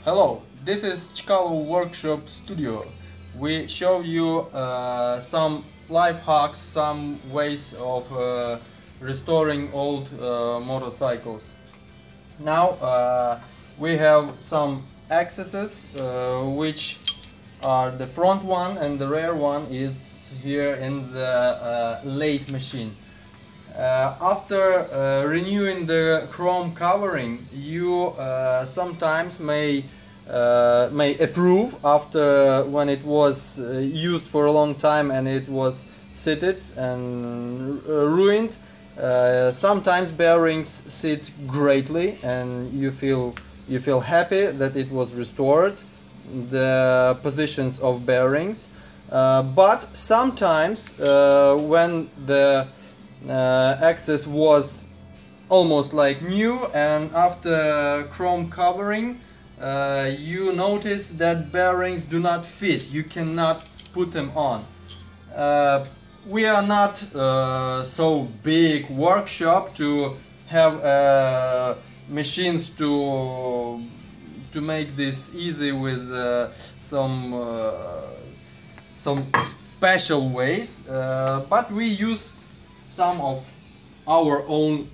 Hello, this is Chikalo Workshop Studio. We show you some life hacks, some ways of restoring old motorcycles. Now we have some accesses which are the front one and the rear one is here in the lathe machine. After renewing the chrome covering, you sometimes may approve after when it was used for a long time and it was seated and ruined. Sometimes bearings sit greatly and you feel happy that it was restored, the positions of bearings. But sometimes when the axis was almost like new and after chrome covering you notice that bearings do not fit, you cannot put them on. We are not so big workshop to have machines to make this easy with some special ways, but we use some of our own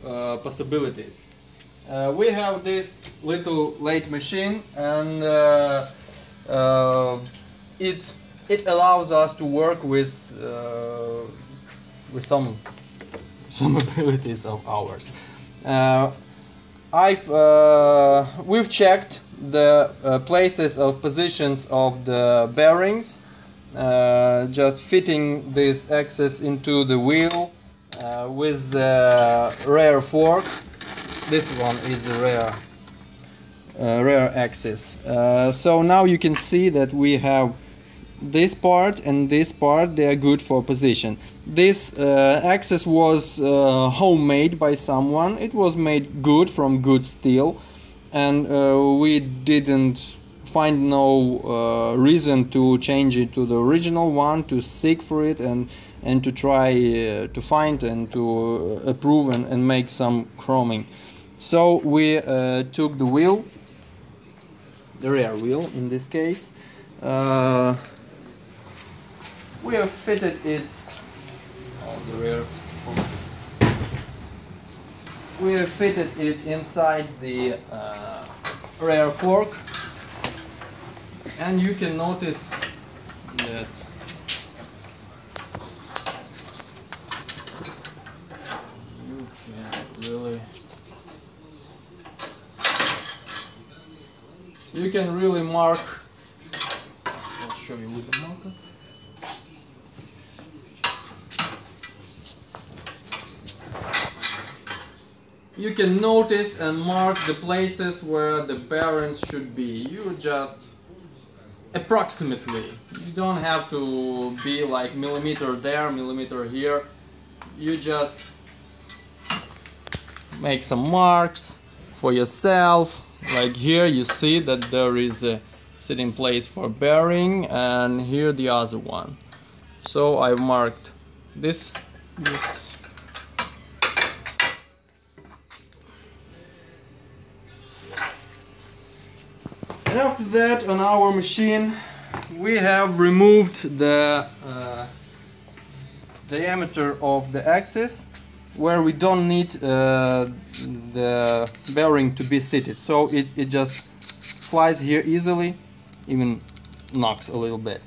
possibilities. We have this little lathe machine and it allows us to work with some abilities of ours. We've checked the places of positions of the bearings, just fitting this axis into the wheel with the rear fork. This one is the rear axis. So now you can see that we have this part and this part. They are good for position. This axis was homemade by someone. It was made good from good steel, and we didn't find no reason to change it to the original one, to seek for it and to try to find and to approve and make some chroming. So we took the wheel, the rear wheel in this case. We have fitted it on the rear. We have fitted it inside the rear fork, and you can notice that you can really mark. I'll show you with the marker. You can notice and mark the places where the bearings should be. You just approximately. You don't have to be like millimeter there, millimeter here. You just make some marks for yourself. Like here you see that there is a sitting place for bearing, and here the other one. So I've marked this. And after that, on our machine we have removed the diameter of the axis, where we don't need the bearing to be seated, so it just flies here easily, even knocks a little bit.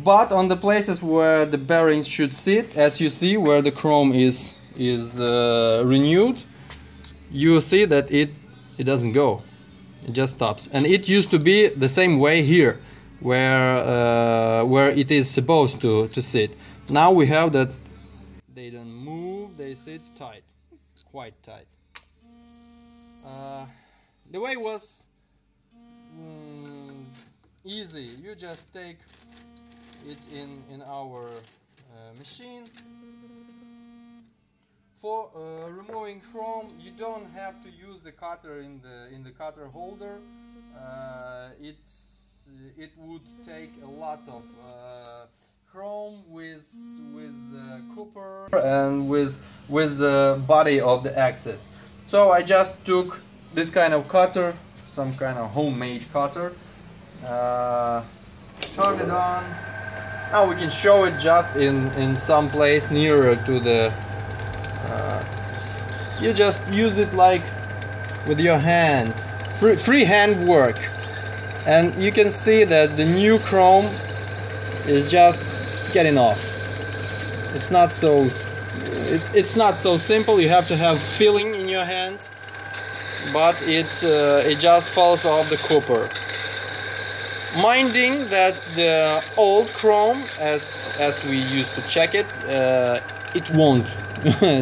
But on the places where the bearings should sit, as you see where the chrome is renewed, you see that it doesn't go, it just stops. And it used to be the same way here, where it is supposed to sit. Now we have that they don't move, they sit tight, quite tight. The way was easy. You just take it in our machine. For removing chrome, you don't have to use the cutter in the cutter holder. It would take a lot of chrome with copper and with the body of the axis. So I just took this kind of cutter, some kind of homemade cutter. Turn it on. Now we can show it just in some place nearer to the you just use it like with your hands, free hand work, and you can see that the new chrome is just getting off. It's not so simple. You have to have feeling in your hands, but it just falls off the copper. Minding that the old chrome, as we used to check it, it won't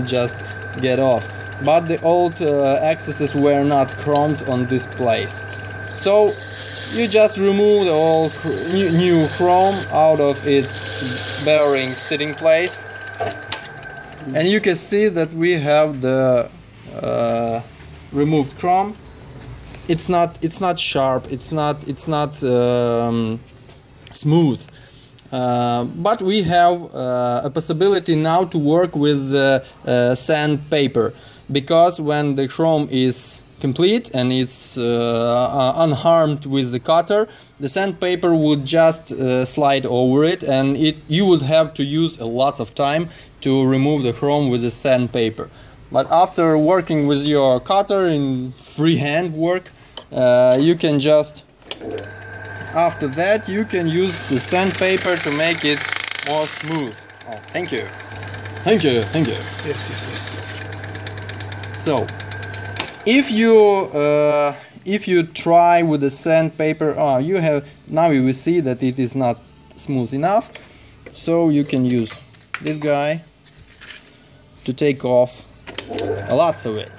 just get off. But the old axes were not chromed on this place. So you just remove the old new chrome out of its bearing sitting place, and you can see that we have the removed chrome. It's not sharp. It's not smooth. But we have a possibility now to work with sandpaper, because when the chrome is complete and it's unharmed with the cutter, the sandpaper would just slide over it, and you would have to use a lot of time to remove the chrome with the sandpaper. But after working with your cutter in freehand work, you can just, after that, you can use the sandpaper to make it more smooth. Oh, thank you. Thank you, thank you. Yes. So, if you try with the sandpaper, now you will see that it is not smooth enough. So you can use this guy to take off lots of it.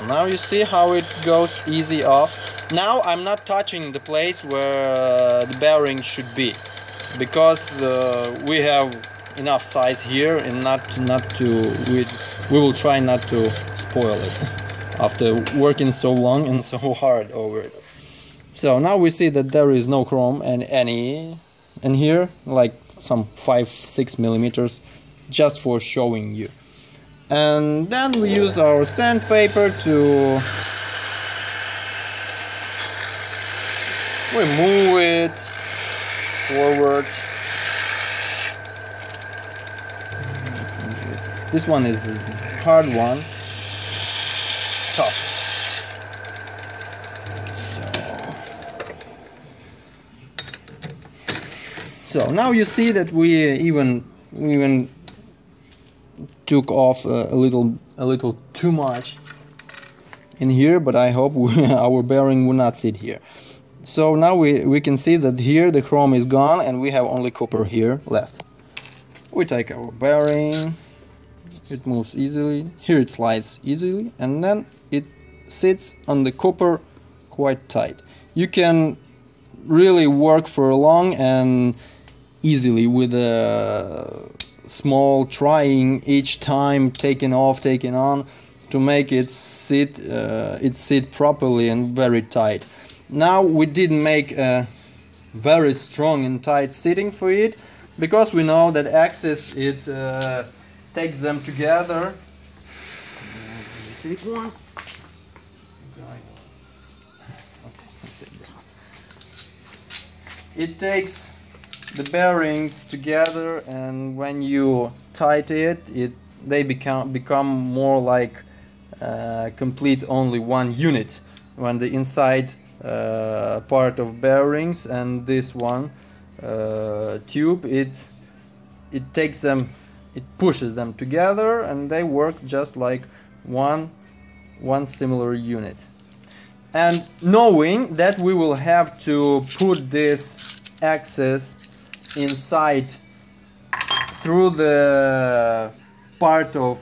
Now you see how it goes easy off. Now I'm not touching the place where the bearing should be, because we have enough size here, and we will try not to spoil it after working so long and so hard over it. So now we see that there is no chrome in here, like some 5-6 millimeters, just for showing you. And then we use our sandpaper to move it forward. This one is a hard one, tough. So now you see that we even took off a little too much in here, but I hope our bearing will not sit here. So now we can see that here the chrome is gone and we have only copper here left. We take our bearing, it moves easily, here it slides easily, and then it sits on the copper quite tight. You can really work for long and easily with a small trying each time, taking off, taking on, to make it sit properly and very tight. Now we didn't make a very strong and tight sitting for it, because we know that axis takes them together. Take one. It takes the bearings together, and when you tighten it, they become more like complete only one unit. When the inside part of bearings and this one tube, it takes them, it pushes them together, and they work just like one similar unit. And knowing that we will have to put this axis inside through the part of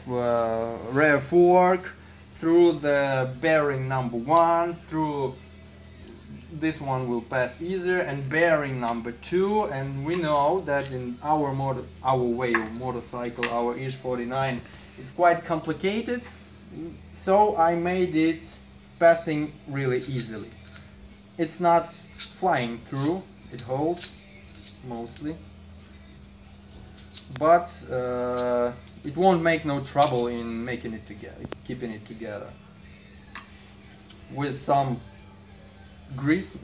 rear fork, through the bearing number 1, through this one will pass easier, and bearing number 2, and we know that in our way of motorcycle, our IZH-49, it's quite complicated, so I made it passing really easily. It's not flying through, it holds mostly, but it won't make no trouble in making it together, keeping it together. with some grease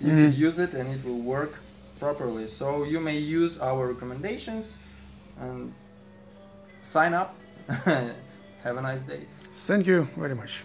you could use it and it will work properly. So you may use our recommendations and sign up. Have a nice day. Thank you very much.